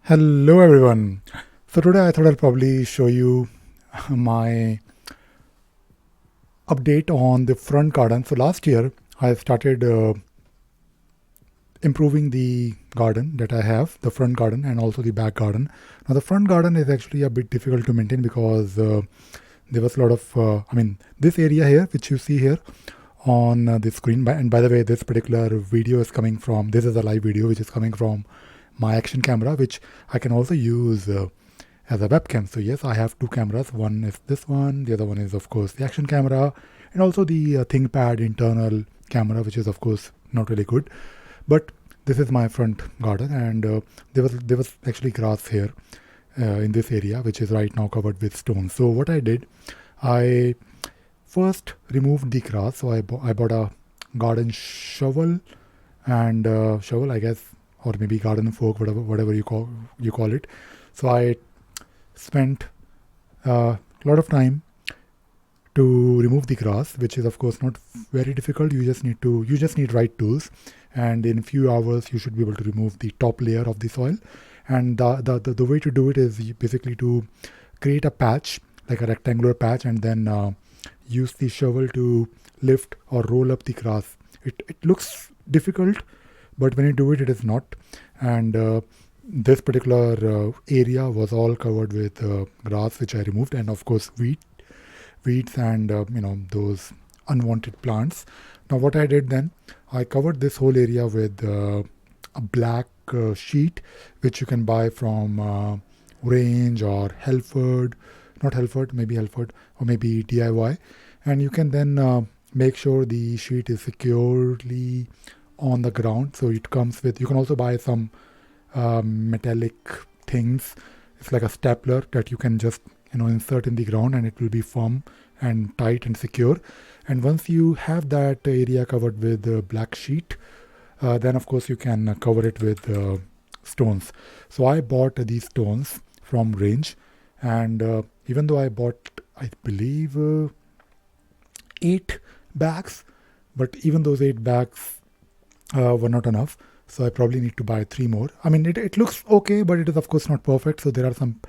Hello everyone. So today I thought I'll probably show you my update on the front garden. So last year I started improving the garden that I have, the front garden and also the back garden. Now the front garden is actually a bit difficult to maintain because there was a lot of, this area here, which you see here on the screen. And by the way, this particular video is coming from, this is a live video which is coming from my action camera, which I can also use as a webcam. So yes, I have two cameras. One is this one. The other one is of course the action camera, and also the ThinkPad internal camera, which is of course not really good. But this is my front garden, and there was actually grass here in this area, which is right now covered with stones. So what I did, I first removed the grass. So I bought a garden shovel and shovel, I guess, or maybe garden fork, whatever you call it. So I spent a lot of time to remove the grass, which is of course not very difficult. You just need right tools, and in a few hours you should be able to remove the top layer of the soil. And the way to do it is basically to create a patch, like a rectangular patch, and then use the shovel to lift or roll up the grass. It looks difficult, but when you do it, it is not. And this particular area was all covered with grass, which I removed, and of course weeds and those unwanted plants. Now what I did then, I covered this whole area with a black sheet, which you can buy from Range or Helford, not Helford, maybe Helford, or maybe DIY. And you can then make sure the sheet is securely on the ground. So it comes with, you can also buy some metallic things. It's like a stapler that you can just insert in the ground, and it will be firm and tight and secure. And once you have that area covered with black sheet, then of course you can cover it with stones. So I bought these stones from Range, and even though I bought, I believe, 8 bags, but even those 8 bags were not enough. So I probably need to buy 3 more. I mean, it looks okay, but it is of course not perfect. So there are some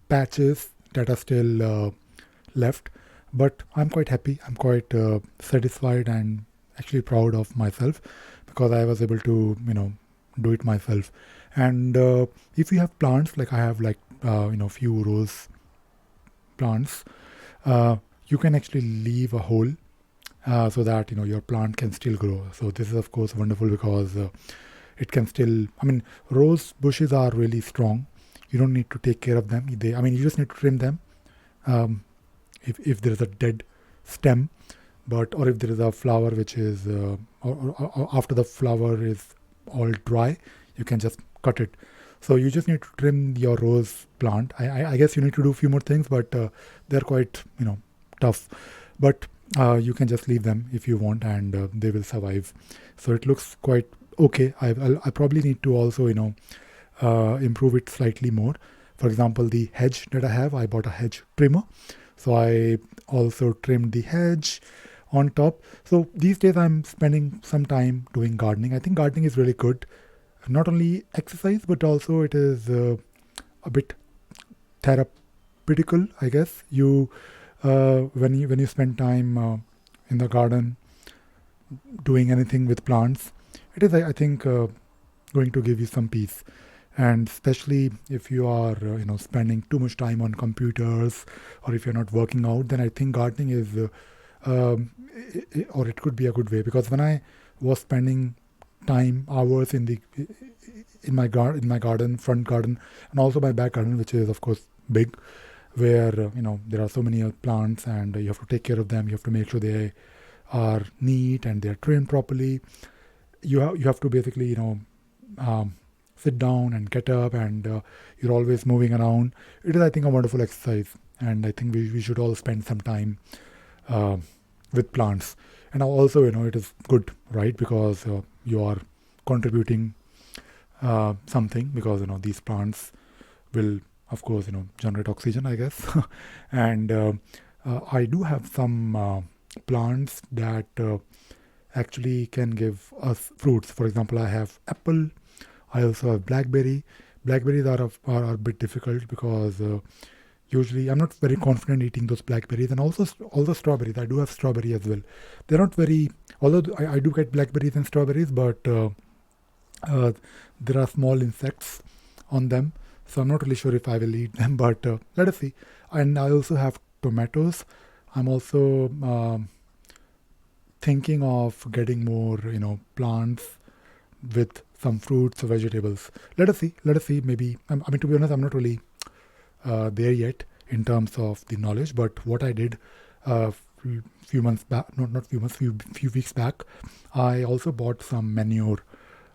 patches that are still left, but I'm quite happy. I'm quite satisfied and actually proud of myself because I was able to, do it myself. And if you have plants, like I have, like few rose plants, you can actually leave a hole so that your plant can still grow. So this is of course wonderful because it can still. I mean, rose bushes are really strong. You don't need to take care of them. You just need to trim them if there is a dead stem, but or if there is a flower which is or after the flower is all dry, you can just cut it. So you just need to trim your rose plant. I guess you need to do a few more things, but they're quite tough. But you can just leave them if you want, and they will survive. So it looks quite okay. I probably need to also improve it slightly more. For example, the hedge that I bought a hedge trimmer. So I also trimmed the hedge on top. So these days I'm spending some time doing gardening. I think gardening is really good. Not only exercise, but also it is a bit therapeutical, I guess. When you spend time in the garden doing anything with plants, it is, I think, going to give you some peace. And especially if you are spending too much time on computers, or if you're not working out, then I think gardening is or it could be a good way. Because when I was spending time, hours in my garden, front garden, and also my back garden, which is of course big, where there are so many plants, and you have to take care of them. You have to make sure they are neat and they're trimmed properly. You have to basically um, sit down and get up, and you're always moving around. It is, I think, a wonderful exercise, and I think we should all spend some time uh, with plants. And also, it is good, right? Because you are contributing something, because these plants will, of course, generate oxygen, I guess. And I do have some plants that actually can give us fruits. For example, I have apple. I also have blackberry. Blackberries are a bit difficult because usually I'm not very confident eating those blackberries, and also strawberries. I do have strawberry as well. They're not very, although I do get blackberries and strawberries, but uh, there are small insects on them, so I'm not really sure if I will eat them. But let us see. And I also have tomatoes. I'm also thinking of getting more, plants with some fruits or vegetables. Let us see. Let us see. Maybe I mean, to be honest, I'm not really there yet in terms of the knowledge. But what I did few months back, not few months, few weeks back, I also bought some manure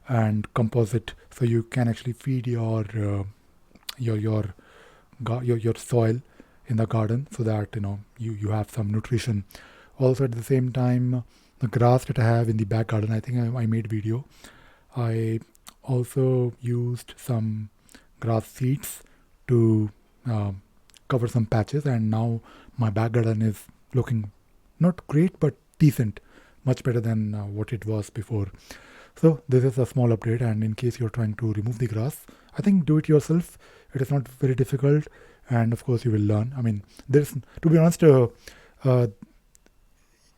and composite, so you can actually feed your soil in the garden, so that you have some nutrition. Also, at the same time, the grass that I have in the back garden, I think I made video. I also used some grass seeds to cover some patches, and now my back garden is looking not great but decent, much better than what it was before. So this is a small update, and in case you're trying to remove the grass, I think do it yourself. It is not very difficult, and of course you will learn. I mean, there's, to be honest, uh,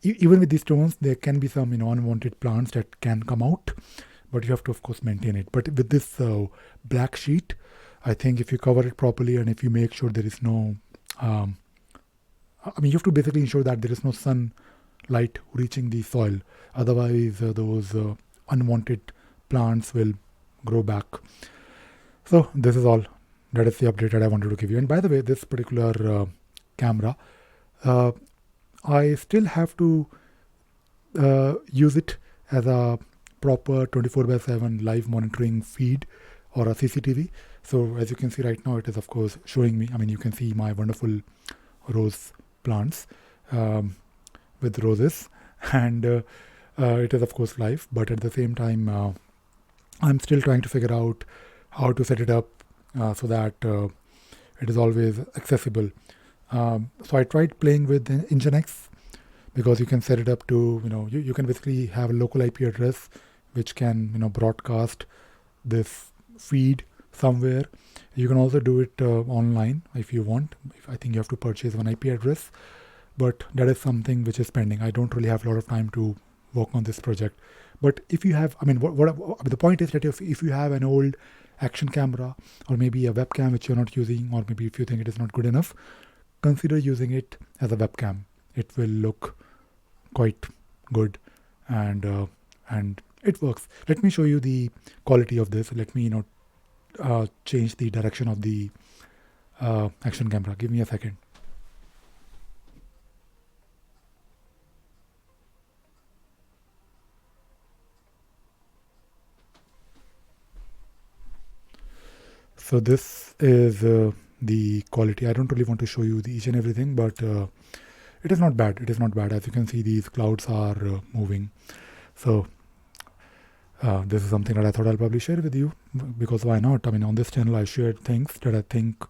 even with these stones, there can be some unwanted plants that can come out, but you have to of course maintain it. But with this black sheet, I think if you cover it properly and if you make sure there is no, I mean, you have to basically ensure that there is no sunlight reaching the soil. Otherwise, those unwanted plants will grow back. So this is all. That is the update that I wanted to give you. And by the way, this particular camera, uh, I still have to use it as a proper 24/7 live monitoring feed or a CCTV. So as you can see right now, it is of course showing me. I mean, you can see my wonderful rose plants with roses, and it is of course live. But at the same time, I'm still trying to figure out how to set it up so that it is always accessible. So I tried playing with Nginx, because you can set it up to, you can basically have a local IP address which can, broadcast this feed somewhere. You can also do it online if you want. I think you have to purchase one IP address, but that is something which is pending. I don't really have a lot of time to work on this project. But if you have, I mean, the point is that if you have an old action camera or maybe a webcam which you're not using, or maybe if you think it is not good enough, consider using it as a webcam. It will look quite good, and it works. Let me show you the quality of this. Let me change the direction of the action camera. Give me a second. So this is the quality. I don't really want to show you each and everything, but it is not bad. It is not bad. As you can see, these clouds are moving. So this is something that I thought I'll probably share with you, because why not? I mean, on this channel, I share things that I think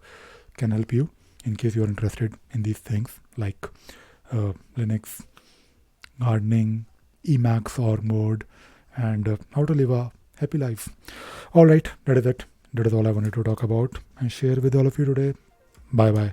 can help you in case you're interested in these things, like Linux, gardening, Emacs or mode, and how to live a happy life. All right, that is it. That is all I wanted to talk about and share with all of you today. Bye bye.